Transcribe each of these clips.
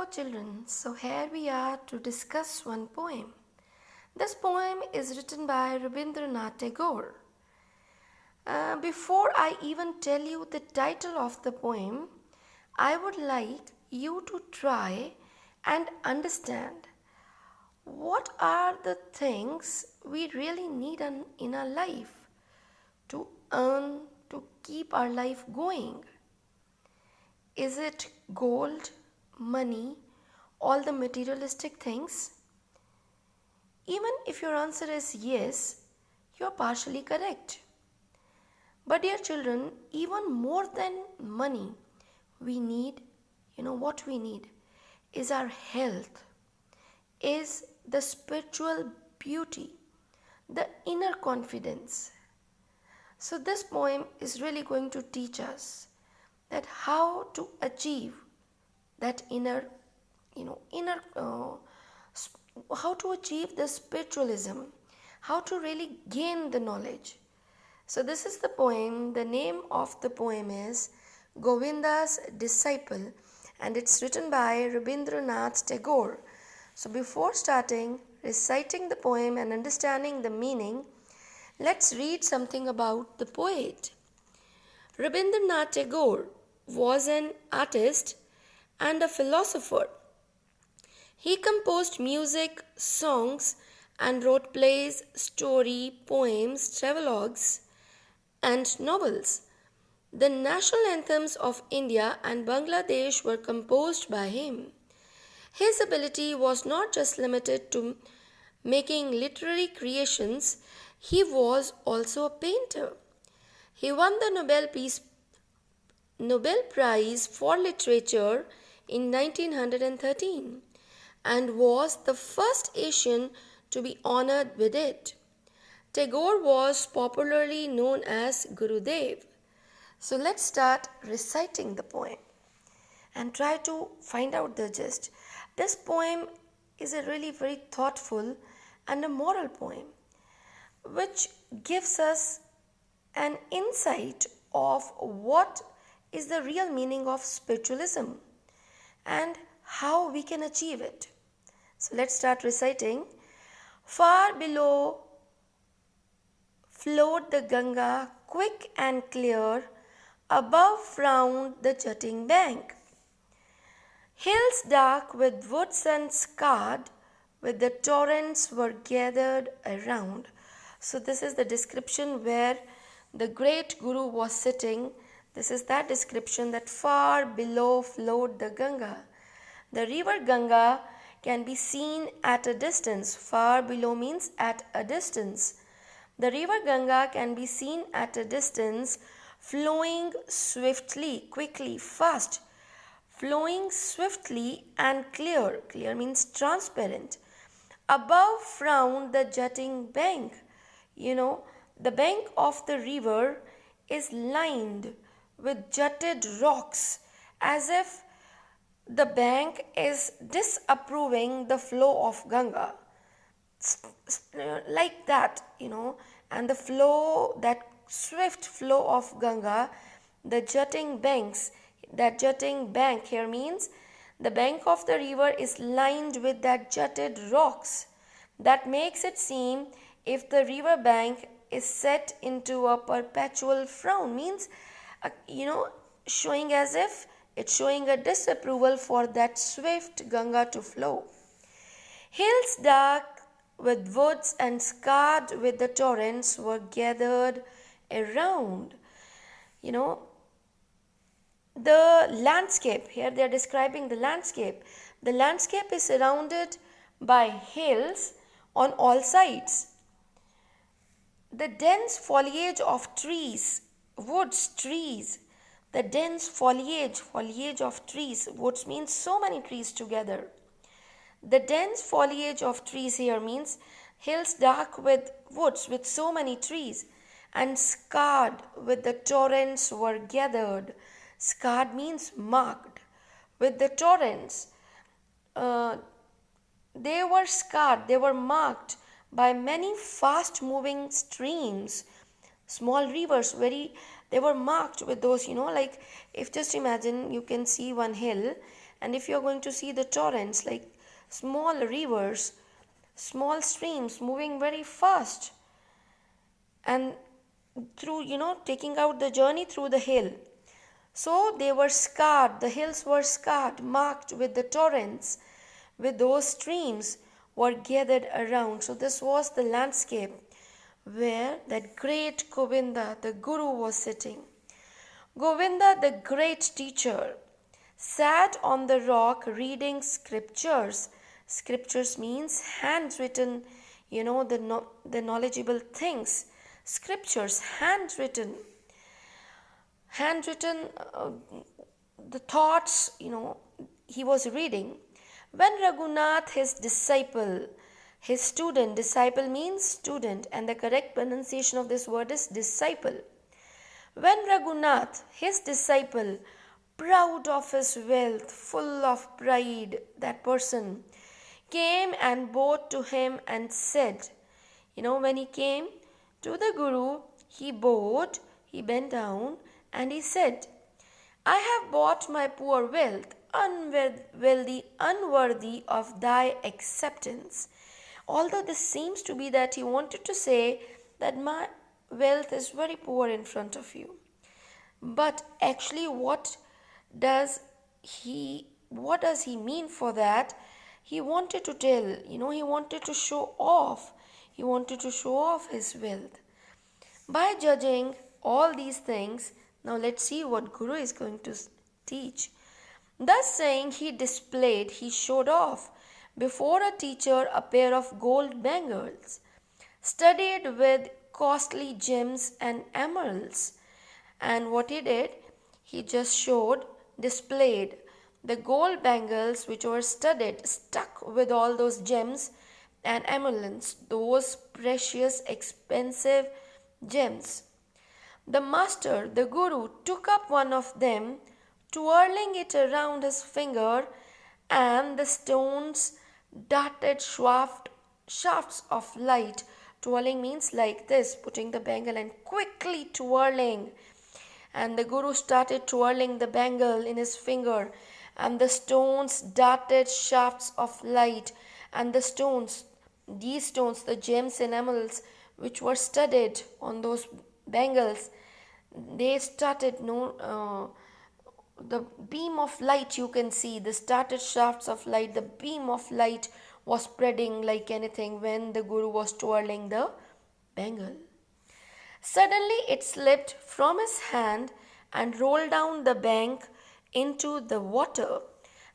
Hello children, so here we are to discuss one poem. This poem is written by Rabindranath Tagore. Before I even tell you the title of the poem, I would like you to try and understand what are the things we really need in our life to earn, to keep our life going. Is it gold, money, all the materialistic things? Even if your answer is yes, you are partially correct. But dear children, even more than money, we need, what we need is our health, is the spiritual beauty, the inner confidence. So this poem is really going to teach us that how to achieve that how to achieve the spiritualism, how to really gain the knowledge. So this is the poem. The name of the poem is Govinda's Disciple, and it's written by Rabindranath Tagore. So before starting reciting the poem and understanding the meaning, let's read something about the poet. Rabindranath Tagore was an artist and a philosopher. He composed music, songs, and wrote plays, story, poems, travelogues, and novels. The national anthems of India and Bangladesh were composed by him. His ability was not just limited to making literary creations, he was also a painter. He won the Nobel Prize for Literature in 1913 and was the first Asian to be honored with it. Tagore was popularly known as Gurudev. So let's start reciting the poem and try to find out the gist. This poem is a really very thoughtful and a moral poem which gives us an insight of what is the real meaning of spiritualism and how we can achieve it. So let's start reciting. Far below flowed the Ganga, quick and clear, above frowned the jutting bank. Hills dark with woods and scarred, with the torrents were gathered around. So this is the description where the great Guru was sitting. This is that description, that far below flowed the Ganga. The river Ganga can be seen at a distance. Far below means at a distance. The river Ganga can be seen at a distance, flowing swiftly, quickly, fast. Flowing swiftly and clear. Clear means transparent. Above frowned the jutting bank. The bank of the river is lined with jutted rocks, as if the bank is disapproving the flow of Ganga. Like that, and the flow, that swift flow of Ganga, the jutting banks, that jutting bank here means the bank of the river is lined with that jutted rocks. That makes it seem if the river bank is set into a perpetual frown, means showing as if it's showing a disapproval for that swift Ganga to flow. Hills dark with woods and scarred with the torrents were gathered around. The landscape, here they are describing the landscape. The landscape is surrounded by hills on all sides. The dense foliage of trees, woods, trees, the dense foliage of trees, woods means so many trees together. The dense foliage of trees here means hills dark with woods with so many trees, and scarred with the torrents were gathered. Scarred means marked. With the torrents, they were scarred, they were marked by many fast moving streams, small rivers, they were marked with those, like if just imagine you can see one hill And if you're going to see the torrents, like small rivers, small streams moving very fast, and through, taking out the journey through the hill. So they were scarred, the hills were scarred, marked with the torrents, with those streams were gathered around. So this was the landscape where that great Govinda, the Guru, was sitting. Govinda, the great teacher, sat on the rock reading scriptures. Scriptures means handwritten, the knowledgeable things. Scriptures, handwritten, the thoughts, he was reading. When Raghunath, his disciple, his student, disciple means student, and the correct pronunciation of this word is disciple. When Raghunath, his disciple, proud of his wealth, full of pride, that person, came and bowed to him and said, when he came to the Guru, he bowed, he bent down, and he said, I have bought my poor wealth, unworthy of thy acceptance. Although this seems to be that he wanted to say that my wealth is very poor in front of you. But actually what does he mean for that? He wanted to tell, he wanted to show off. He wanted to show off his wealth. By judging all these things, now let's see what Guru is going to teach. Thus saying, he showed off before a teacher a pair of gold bangles, studded with costly gems and emeralds. And what he did, he just displayed the gold bangles which were stuck with all those gems and emeralds, those precious, expensive gems. The master, the Guru, took up one of them, twirling it around his finger, and the stones darted shafts of light. Twirling means like this, putting the bangle and quickly twirling. And the Guru started twirling the bangle in his finger, and the stones darted shafts of light. And these stones, the gems and emeralds which were studded on those bangles, they started the beam of light, you can see the started shafts of light, the beam of light was spreading like anything when the Guru was twirling the bangle. Suddenly it slipped from his hand and rolled down the bank into the water.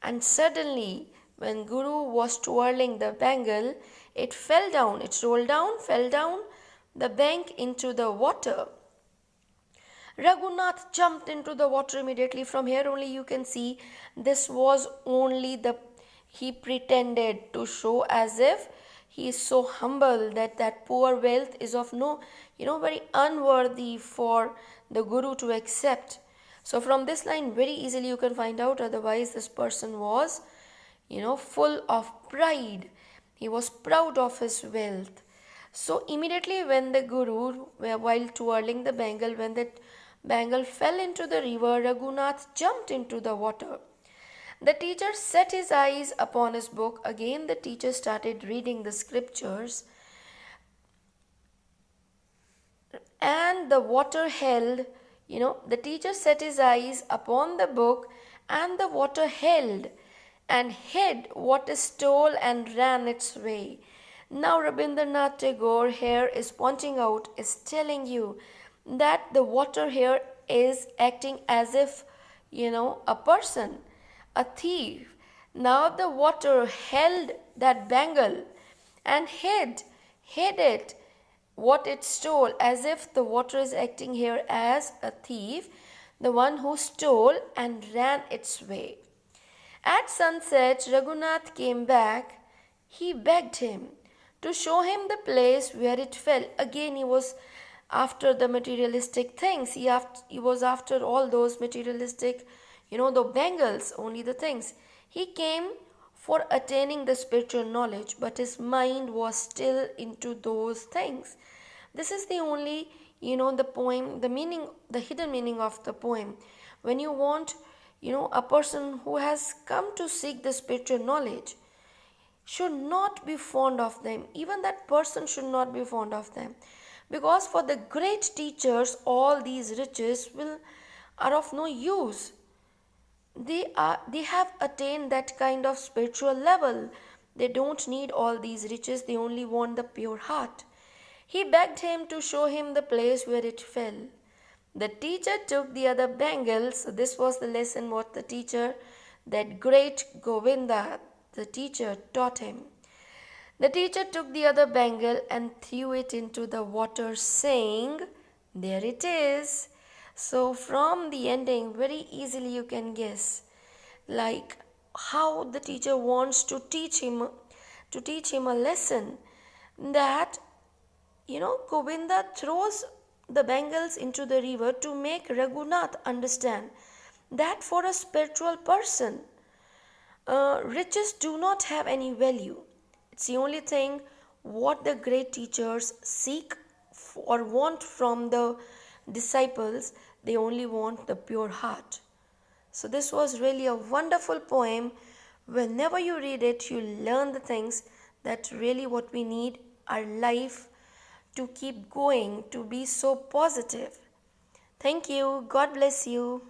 And suddenly when Guru was twirling the bangle, it rolled down, fell down the bank into the water. Raghunath jumped into the water immediately. From here only you can see this was only he pretended to show as if he is so humble that poor wealth is of no, very unworthy for the Guru to accept. So from this line very easily you can find out, otherwise this person was, full of pride. He was proud of his wealth. So immediately when the Guru, while twirling the bangle, when that bangle fell into the river, Raghunath jumped into the water. The teacher set his eyes upon his book. Again the teacher started reading the scriptures. And the water held, the teacher set his eyes upon the book, and the water held and hid what is stole and ran its way. Now Rabindranath Tagore here is pointing out, is telling you that the water here is acting as if, a person, a thief. Now the water held that bangle and hid it, what it stole, as if the water is acting here as a thief, the one who stole and ran its way. At sunset, Raghunath came back. He begged him to show him the place where it fell. Again, he was after the materialistic things. He was after all those materialistic, the bangles, only the things. He came for attaining the spiritual knowledge, but his mind was still into those things. This is the only, the poem, the meaning, the hidden meaning of the poem. When you want, a person who has come to seek the spiritual knowledge should not be fond of them. Even that person should not be fond of them. Because for the great teachers, all these riches are of no use. They have attained that kind of spiritual level. They don't need all these riches, they only want the pure heart. He begged him to show him the place where it fell. The teacher took the other bangles. So this was the lesson what the teacher, that great Govinda, the teacher, taught him. The teacher took the other bangle and threw it into the water, saying, "There it is." So from the ending, very easily you can guess, like how the teacher wants to teach him a lesson, that Govinda throws the bangles into the river to make Raghunath understand that for a spiritual person, riches do not have any value. It's the only thing what the great teachers seek or want from the disciples. They only want the pure heart. So this was really a wonderful poem. Whenever you read it, you learn the things that really what we need our life to keep going, to be so positive. Thank you. God bless you.